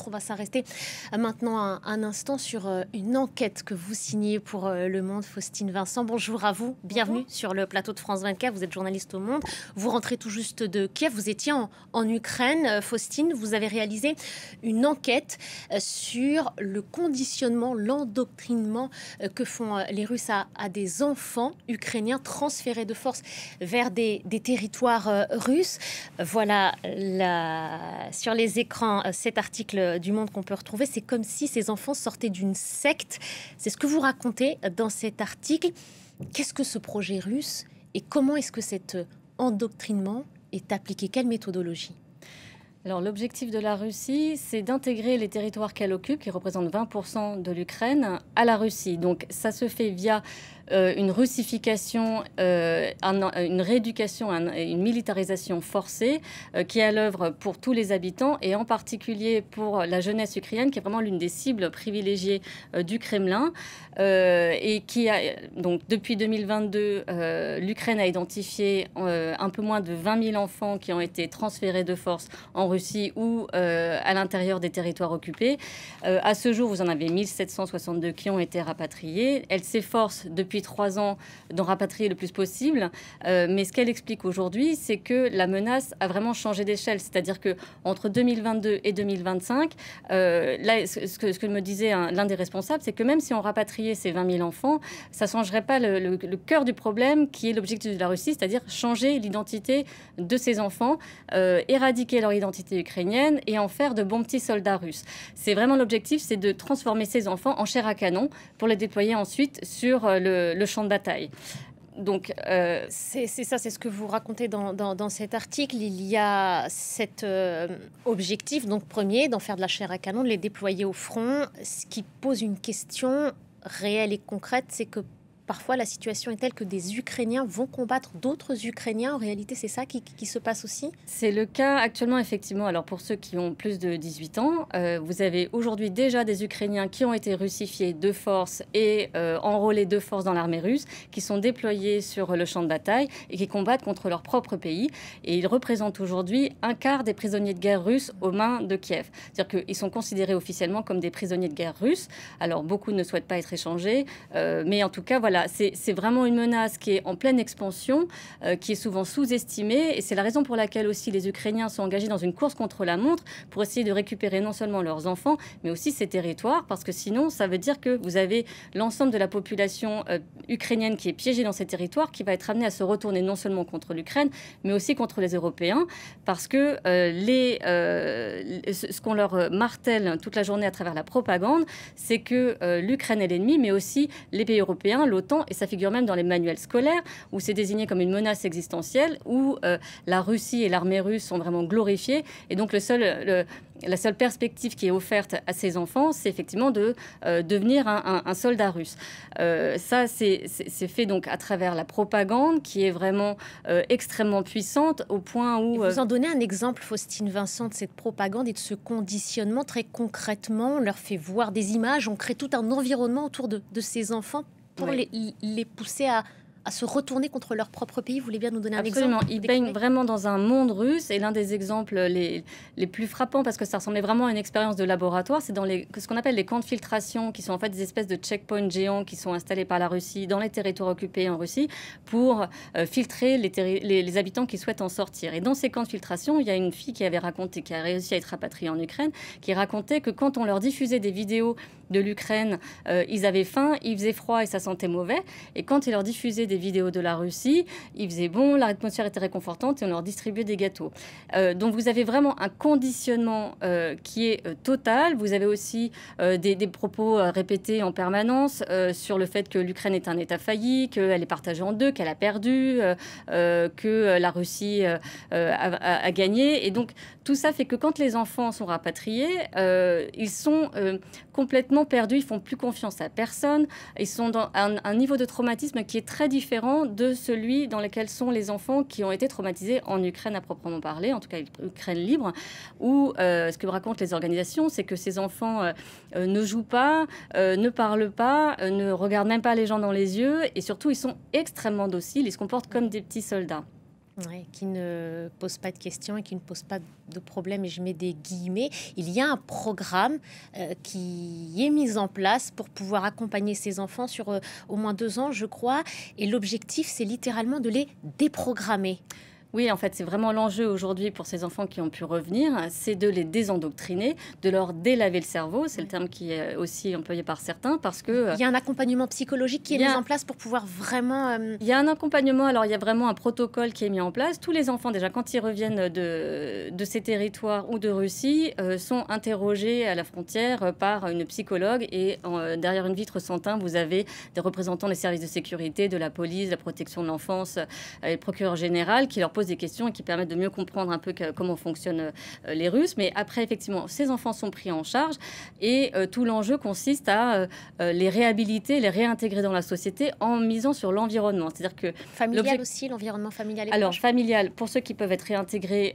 On va s'arrêter maintenant un instant sur une enquête que vous signez pour Le Monde. Faustine Vincent, bonjour à vous. Bienvenue sur le plateau de France 24. Vous êtes journaliste au Monde. Vous rentrez tout juste de Kiev. Vous étiez en Ukraine. Faustine, vous avez réalisé une enquête sur le conditionnement, l'endoctrinement que font les Russes à des enfants ukrainiens transférés de force vers des territoires russes. Voilà sur les écrans cet article du Monde qu'on peut retrouver. C'est comme si ces enfants sortaient d'une secte. C'est ce que vous racontez dans cet article. Qu'est-ce que ce projet russe et comment est-ce que cet endoctrinement est appliqué? Quelle méthodologie? Alors, l'objectif de la Russie, c'est d'intégrer les territoires qu'elle occupe, qui représentent 20% de l'Ukraine, à la Russie. Donc, ça se fait via une russification, une rééducation, une militarisation forcée qui est à l'œuvre pour tous les habitants et en particulier pour la jeunesse ukrainienne, qui est vraiment l'une des cibles privilégiées du Kremlin. Et qui a, donc, depuis 2022, l'Ukraine a identifié un peu moins de 20 000 enfants qui ont été transférés de force en Russie ou à l'intérieur des territoires occupés. À ce jour, vous en avez 1762 qui ont été rapatriés. Elle s'efforce depuis 3 ans d'en rapatrier le plus possible. Mais ce qu'elle explique aujourd'hui, c'est que la menace a vraiment changé d'échelle. C'est-à-dire qu'entre 2022 et 2025, là, ce que me disait l'un des responsables, c'est que même si on rapatriait ces 20 000 enfants, ça ne changerait pas le cœur du problème qui est l'objectif de la Russie, c'est-à-dire changer l'identité de ces enfants, éradiquer leur identité ukrainienne et en faire de bons petits soldats russes. C'est vraiment l'objectif, c'est de transformer ces enfants en chair à canon pour les déployer ensuite sur le champ de bataille. Donc, c'est ça, c'est ce que vous racontez dans cet article. Il y a cet objectif, donc premier, d'en faire de la chair à canon, de les déployer au front. Ce qui pose une question réelle et concrète, c'est que parfois la situation est telle que des Ukrainiens vont combattre d'autres Ukrainiens. En réalité, c'est ça qui se passe aussi? C'est le cas actuellement, effectivement. Alors pour ceux qui ont plus de 18 ans, vous avez aujourd'hui déjà des Ukrainiens qui ont été russifiés de force et enrôlés de force dans l'armée russe, qui sont déployés sur le champ de bataille et qui combattent contre leur propre pays. Et ils représentent aujourd'hui un quart des prisonniers de guerre russes aux mains de Kiev. C'est-à-dire qu'ils sont considérés officiellement comme des prisonniers de guerre russes. Alors beaucoup ne souhaitent pas être échangés, mais en tout cas, voilà. C'est vraiment une menace qui est en pleine expansion, qui est souvent sous-estimée. Et c'est la raison pour laquelle aussi les Ukrainiens sont engagés dans une course contre la montre pour essayer de récupérer non seulement leurs enfants, mais aussi ces territoires. Parce que sinon, ça veut dire que vous avez l'ensemble de la population ukrainienne qui est piégée dans ces territoires, qui va être amenée à se retourner non seulement contre l'Ukraine, mais aussi contre les Européens. Parce que ce qu'on leur martèle toute la journée à travers la propagande, c'est que l'Ukraine est l'ennemi, mais aussi les pays européens, l'OTAN, et ça figure même dans les manuels scolaires, où c'est désigné comme une menace existentielle, où la Russie et l'armée russe sont vraiment glorifiées. Et donc la seule perspective qui est offerte à ces enfants, c'est effectivement de devenir un soldat russe. Ça, c'est fait donc à travers la propagande, qui est vraiment extrêmement puissante, au point où... Vous en donnez un exemple, Faustine Vincent, de cette propagande et de ce conditionnement. Très concrètement, on leur fait voir des images, on crée tout un environnement autour de ces enfants pour les pousser à se retourner contre leur propre pays. Vous voulez bien nous donner un exemple? Absolument. Ils baignent vraiment dans un monde russe. Et l'un des exemples les plus frappants, parce que ça ressemblait vraiment à une expérience de laboratoire, c'est dans ce qu'on appelle les camps de filtration, qui sont en fait des espèces de checkpoints géants qui sont installés par la Russie dans les territoires occupés en Russie pour filtrer les habitants qui souhaitent en sortir. Et dans ces camps de filtration, il y a une fille qui avait raconté, qui a réussi à être rapatriée en Ukraine, qui racontait que quand on leur diffusait des vidéos de l'Ukraine, ils avaient faim, il faisait froid et ça sentait mauvais. Et quand ils leur diffusaient des vidéos de la Russie, il faisait bon, l'atmosphère était réconfortante et on leur distribuait des gâteaux. Donc vous avez vraiment un conditionnement qui est total. Vous avez aussi des propos répétés en permanence sur le fait que l'Ukraine est un État failli, qu'elle est partagée en deux, qu'elle a perdu, que la Russie a gagné. Et donc tout ça fait que quand les enfants sont rapatriés, ils sont complètement perdus, ils font plus confiance à personne, ils sont dans un niveau de traumatisme qui est très différent de celui dans lequel sont les enfants qui ont été traumatisés en Ukraine à proprement parler, en tout cas Ukraine libre, où ce que racontent les organisations, c'est que ces enfants ne jouent pas, ne parlent pas, ne regardent même pas les gens dans les yeux, et surtout ils sont extrêmement dociles, ils se comportent comme des petits soldats. Ouais, qui ne pose pas de questions et qui ne pose pas de problème, et je mets des guillemets. Il y a un programme qui est mis en place pour pouvoir accompagner ces enfants sur au moins 2 ans, je crois, et l'objectif, c'est littéralement de les déprogrammer. Oui, en fait, c'est vraiment l'enjeu aujourd'hui pour ces enfants qui ont pu revenir, c'est de les désendoctriner, de leur délaver le cerveau. C'est le terme qui est aussi employé par certains parce que... Il y a un accompagnement psychologique qui est mis en place pour pouvoir vraiment... Il y a un accompagnement, alors il y a vraiment un protocole qui est mis en place. Tous les enfants, déjà, quand ils reviennent de ces territoires ou de Russie, sont interrogés à la frontière par une psychologue. Et derrière une vitre sans teint, vous avez des représentants des services de sécurité, de la police, de la protection de l'enfance, et le procureur général qui leur pose des questions et qui permettent de mieux comprendre un peu comment fonctionnent les Russes. Mais après, effectivement, ces enfants sont pris en charge et tout l'enjeu consiste à les réhabiliter, les réintégrer dans la société en misant sur l'environnement. C'est-à-dire que familial aussi, l'environnement familial. Alors familial, pour ceux qui peuvent être réintégrés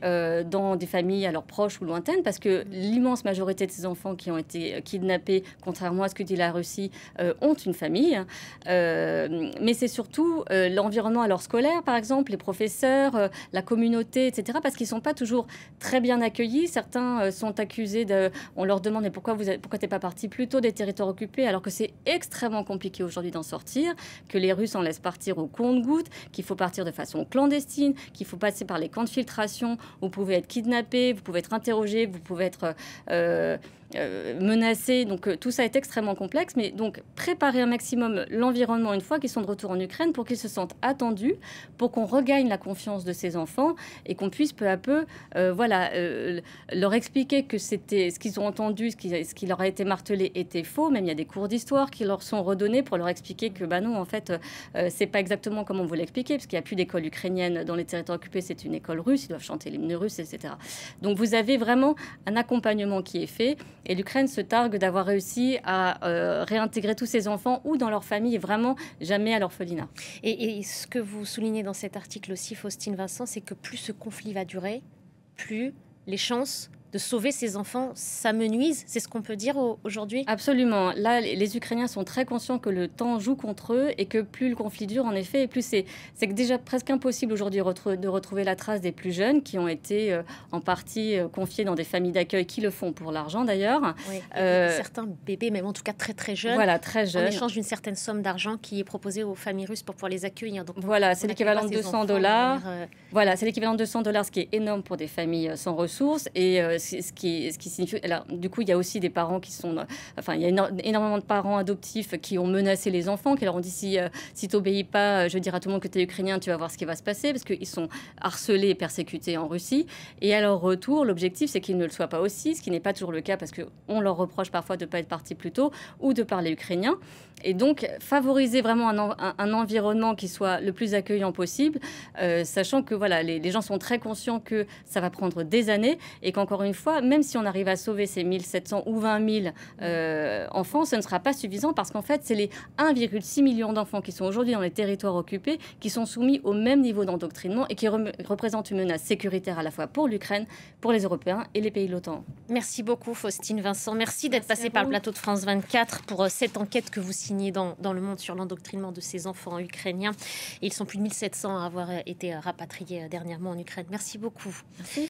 dans des familles alors proches ou lointaines, parce que l'immense majorité de ces enfants qui ont été kidnappés, contrairement à ce que dit la Russie, ont une famille. Mais c'est surtout l'environnement alors scolaire, par exemple, les professeurs, la communauté, etc. Parce qu'ils ne sont pas toujours très bien accueillis. Certains sont accusés de... On leur demande mais pourquoi t'es pas parti plus tôt des territoires occupés, alors que c'est extrêmement compliqué aujourd'hui d'en sortir, que les Russes en laissent partir au compte-gouttes, qu'il faut partir de façon clandestine, qu'il faut passer par les camps de filtration. Vous pouvez être kidnappé, vous pouvez être interrogé, vous pouvez être... menacés. Donc tout ça est extrêmement complexe, mais donc préparer un maximum l'environnement une fois qu'ils sont de retour en Ukraine pour qu'ils se sentent attendus, pour qu'on regagne la confiance de ces enfants et qu'on puisse peu à peu leur expliquer que c'était ce qu'ils ont entendu, ce qui leur a été martelé était faux. Même il y a des cours d'histoire qui leur sont redonnés pour leur expliquer que bah non, en fait c'est pas exactement comme on vous l'expliquait, parce qu'il n'y a plus d'école ukrainienne dans les territoires occupés, c'est une école russe, ils doivent chanter l'hymne russe, etc. Donc vous avez vraiment un accompagnement qui est fait. Et l'Ukraine se targue d'avoir réussi à réintégrer tous ces enfants ou dans leur famille et vraiment jamais à l'orphelinat. Et ce que vous soulignez dans cet article aussi, Faustine Vincent, c'est que plus ce conflit va durer, plus les chances de sauver ces enfants s'amenuisent. C'est ce qu'on peut dire aujourd'hui? Absolument. Là, les Ukrainiens sont très conscients que le temps joue contre eux et que plus le conflit dure, en effet, et plus c'est déjà presque impossible aujourd'hui de retrouver la trace des plus jeunes qui ont été en partie confiés dans des familles d'accueil qui le font pour l'argent d'ailleurs. Oui, certains bébés, même en tout cas très très jeunes, voilà, très jeunes, en échange d'une certaine somme d'argent qui est proposée aux familles russes pour pouvoir les accueillir. Donc, voilà, c'est l'équivalent de $200. Voilà, c'est l'équivalent de $200, ce qui est énorme pour des familles sans ressources. Et ce qui signifie... Alors, du coup, il y a aussi des parents qui sont... Enfin, il y a énormément de parents adoptifs qui ont menacé les enfants, qui leur ont dit si tu n'obéis pas, je dirai à tout le monde que tu es ukrainien, tu vas voir ce qui va se passer, parce qu'ils sont harcelés et persécutés en Russie. Et à leur retour, l'objectif, c'est qu'ils ne le soient pas aussi, ce qui n'est pas toujours le cas, parce qu'on leur reproche parfois de ne pas être partis plus tôt ou de parler ukrainien. Et donc, favoriser vraiment un environnement qui soit le plus accueillant possible, sachant que voilà, les gens sont très conscients que ça va prendre des années et qu'encore une fois, même si on arrive à sauver ces 1700 ou 20 000 enfants, ce ne sera pas suffisant parce qu'en fait, c'est les 1,6 million d'enfants qui sont aujourd'hui dans les territoires occupés qui sont soumis au même niveau d'endoctrinement et qui représentent une menace sécuritaire à la fois pour l'Ukraine, pour les Européens et les pays de l'OTAN. Merci beaucoup, Faustine Vincent. Merci d'être passée par le plateau de France 24 pour cette enquête que vous signez dans Le Monde sur l'endoctrinement de ces enfants ukrainiens. Et ils sont plus de 1700 à avoir été rapatriés dernièrement en Ukraine. Merci beaucoup. Merci.